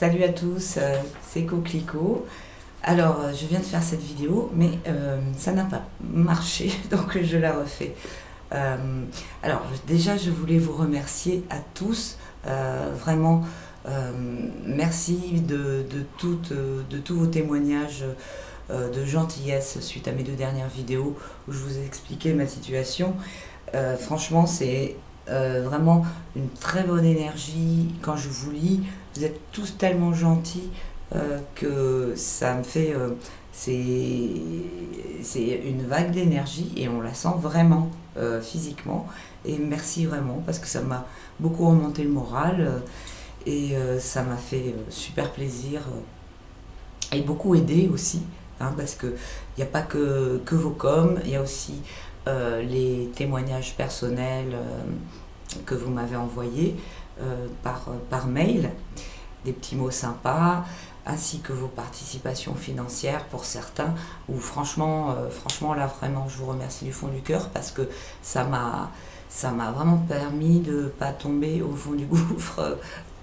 Salut à tous, c'est Coquelicot. Alors, je viens de faire cette vidéo, mais ça n'a pas marché, donc je la refais. Euh, alors, déjà, je voulais vous remercier à tous. Vraiment, merci de tous vos témoignages de gentillesse suite à mes 2 dernières vidéos où je vous ai expliqué ma situation. Franchement, c'est vraiment une très bonne énergie. Quand je vous lis, vous êtes tous tellement gentils que ça me fait... c'est une vague d'énergie et on la sent vraiment physiquement. Et merci vraiment parce que ça m'a beaucoup remonté le moral et ça m'a fait super plaisir et beaucoup aidé aussi. Parce qu'il n'y a pas que vos coms, il y a aussi les témoignages personnels que vous m'avez envoyés par mail, des petits mots sympas, ainsi que vos participations financières pour certains, où franchement là vraiment je vous remercie du fond du cœur parce que ça m'a vraiment permis de ne pas tomber au fond du gouffre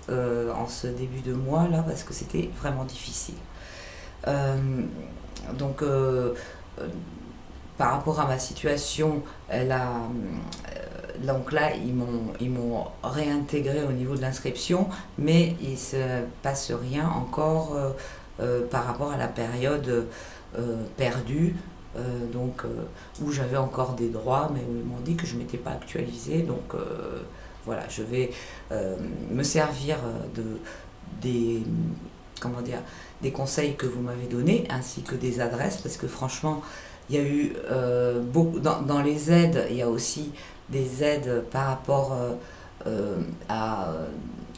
en ce début de mois là parce que c'était vraiment difficile. Donc par rapport à ma situation, donc là ils m'ont réintégré au niveau de l'inscription, mais il ne se passe rien encore par rapport à la période perdue, où j'avais encore des droits, mais où ils m'ont dit que je ne m'étais pas actualisée. Donc voilà, je vais me servir des, comment dire, des conseils que vous m'avez donnés, ainsi que des adresses, parce que franchement, il y a eu beaucoup, dans les aides, il y a aussi des aides par rapport à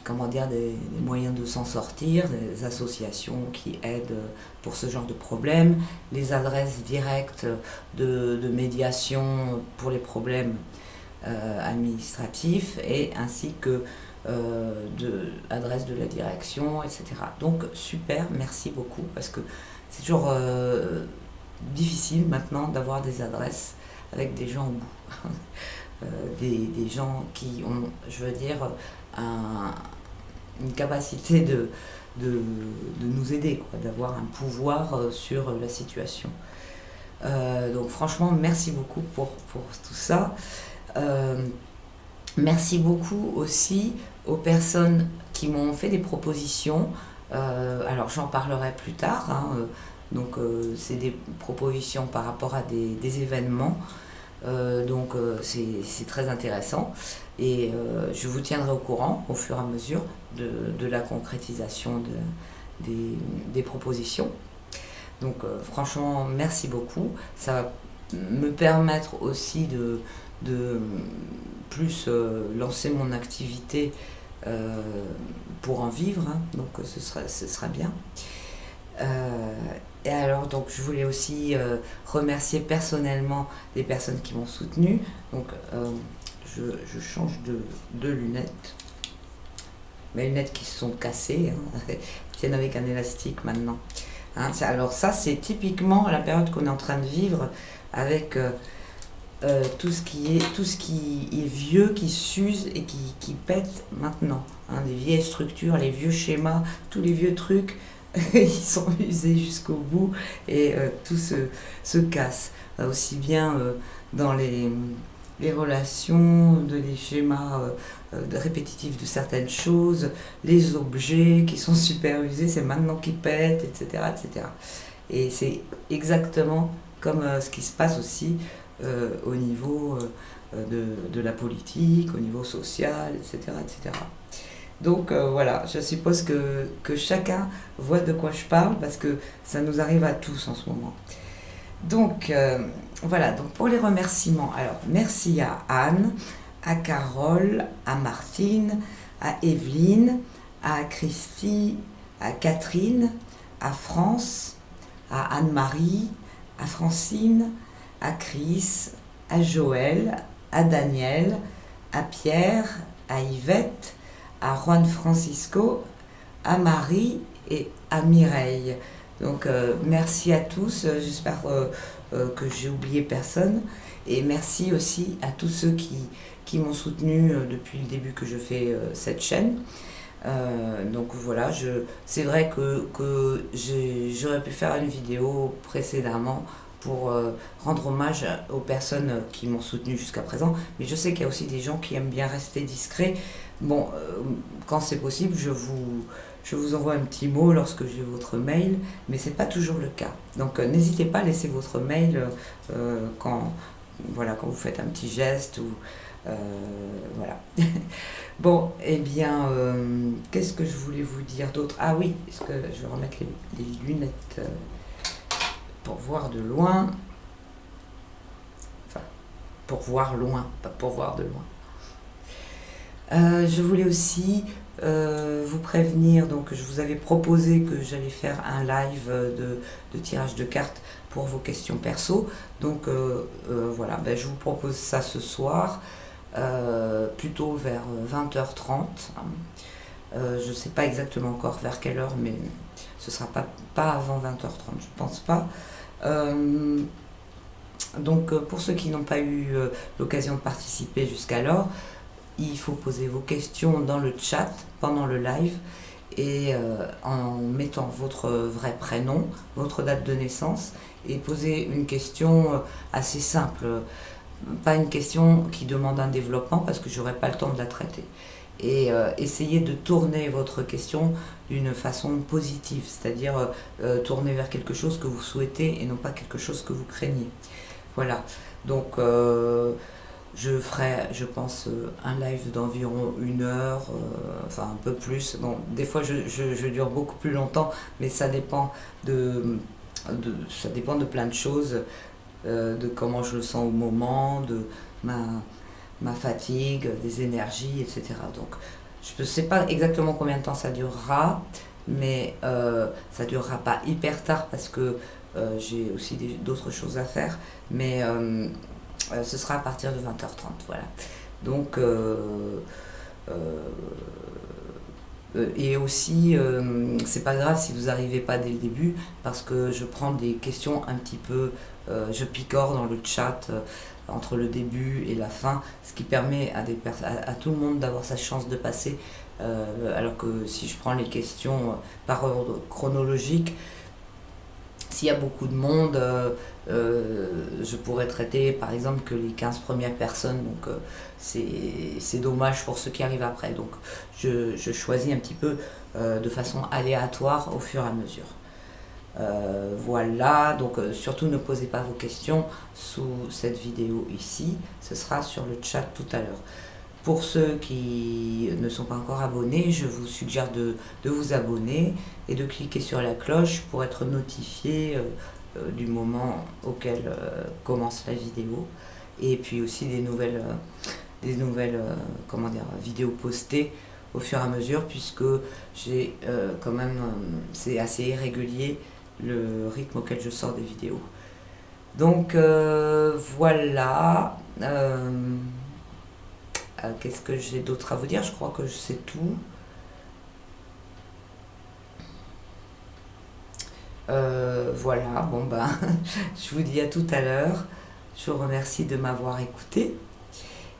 comment dire, des moyens de s'en sortir, des associations qui aident pour ce genre de problème, les adresses directes de médiation pour les problèmes administratifs, et ainsi que adresse de la direction, etc. Donc super, merci beaucoup, parce que c'est toujours difficile maintenant d'avoir des adresses avec des gens au bout. Des gens qui ont, je veux dire, une capacité de nous aider, quoi, d'avoir un pouvoir sur la situation. Donc franchement, merci beaucoup pour tout ça. Merci beaucoup aussi aux personnes qui m'ont fait des propositions. Alors j'en parlerai plus tard. Donc c'est des propositions par rapport à des événements. Donc c'est très intéressant et je vous tiendrai au courant au fur et à mesure de la concrétisation des propositions. Donc franchement, merci beaucoup. Ça va me permettre aussi de plus lancer mon activité pour en vivre, donc ce sera bien. Et alors, donc, je voulais aussi remercier personnellement les personnes qui m'ont soutenu. Donc, je change de lunettes. Mes lunettes qui se sont cassées, tiennent avec un élastique maintenant. Alors ça, c'est typiquement la période qu'on est en train de vivre avec tout ce qui est vieux, qui s'use et qui pète maintenant. Les vieilles structures, les vieux schémas, tous les vieux trucs. Ils sont usés jusqu'au bout et tout se casse, aussi bien dans les relations, les schémas répétitifs de certaines choses, les objets qui sont super usés, c'est maintenant qu'ils pètent, etc., etc. Et c'est exactement comme ce qui se passe aussi au niveau de la politique, au niveau social, etc., etc. Donc voilà, je suppose que chacun voit de quoi je parle parce que ça nous arrive à tous en ce moment. Donc voilà, donc pour les remerciements, alors merci à Anne, à Carole, à Martine, à Evelyne, à Christy, à Catherine, à France, à Anne-Marie, à Francine, à Chris, à Joël, à Daniel, à Pierre, à Yvette, à Juan Francisco, à Marie et à Mireille. Donc merci à tous, j'espère que j'ai oublié personne. Et merci aussi à tous ceux qui m'ont soutenu depuis le début que je fais cette chaîne. Donc voilà, c'est vrai que j'aurais pu faire une vidéo précédemment pour rendre hommage aux personnes qui m'ont soutenu jusqu'à présent, mais je sais qu'il y a aussi des gens qui aiment bien rester discrets. Bon, quand c'est possible, je vous envoie un petit mot lorsque j'ai votre mail, mais c'est pas toujours le cas. Donc n'hésitez pas à laisser votre mail quand, voilà, quand vous faites un petit geste ou voilà. Bon, eh bien, qu'est-ce que je voulais vous dire d'autre? Ah oui, est-ce que je vais remettre les lunettes pour voir de loin. Enfin, pour voir loin, pas pour voir de loin. Je voulais aussi vous prévenir, donc je vous avais proposé que j'allais faire un live de tirage de cartes pour vos questions perso. Donc voilà, ben, je vous propose ça ce soir, plutôt vers 20h30. Je ne sais pas exactement encore vers quelle heure, mais ce ne sera pas avant 20h30, je ne pense pas. Donc pour ceux qui n'ont pas eu l'occasion de participer jusqu'alors, il faut poser vos questions dans le chat pendant le live et en mettant votre vrai prénom, votre date de naissance et poser une question assez simple, pas une question qui demande un développement parce que j'aurai pas le temps de la traiter. Et essayez de tourner votre question d'une façon positive, c'est-à-dire tourner vers quelque chose que vous souhaitez et non pas quelque chose que vous craignez. Voilà, donc je ferai, je pense, un live d'environ 1 heure, enfin un peu plus. Bon, des fois je dure beaucoup plus longtemps, mais ça dépend ça dépend de plein de choses, de comment je le sens au moment, de ma fatigue, des énergies, etc. Donc je ne sais pas exactement combien de temps ça durera, mais ça ne durera pas hyper tard parce que j'ai aussi d'autres choses à faire, mais ce sera à partir de 20h30, voilà. Donc, et aussi, c'est pas grave si vous n'arrivez pas dès le début, parce que je prends des questions un petit peu, je picore dans le chat entre le début et la fin, ce qui permet à tout le monde d'avoir sa chance de passer, alors que si je prends les questions par ordre chronologique, s'il y a beaucoup de monde, je pourrais traiter par exemple que les 15 premières personnes, donc c'est dommage pour ceux qui arrivent après. Donc je choisis un petit peu de façon aléatoire au fur et à mesure. Voilà, donc surtout ne posez pas vos questions sous cette vidéo ici, ce sera sur le chat tout à l'heure. Pour ceux qui ne sont pas encore abonnés, je vous suggère de vous abonner et de cliquer sur la cloche pour être notifié du moment auquel commence la vidéo. Et puis aussi des nouvelles comment dire, vidéos postées au fur et à mesure, puisque j'ai quand même, c'est assez irrégulier le rythme auquel je sors des vidéos. Donc voilà. Qu'est-ce que j'ai d'autre à vous dire? Je crois que c'est tout. Voilà, bon ben, je vous dis à tout à l'heure. Je vous remercie de m'avoir écouté.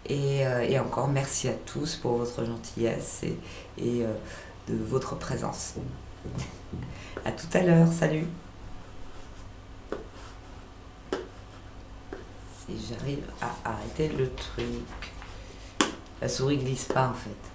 Et encore merci à tous pour votre gentillesse et de votre présence. À tout à l'heure, salut. Si j'arrive à arrêter le truc. La souris glisse pas en fait.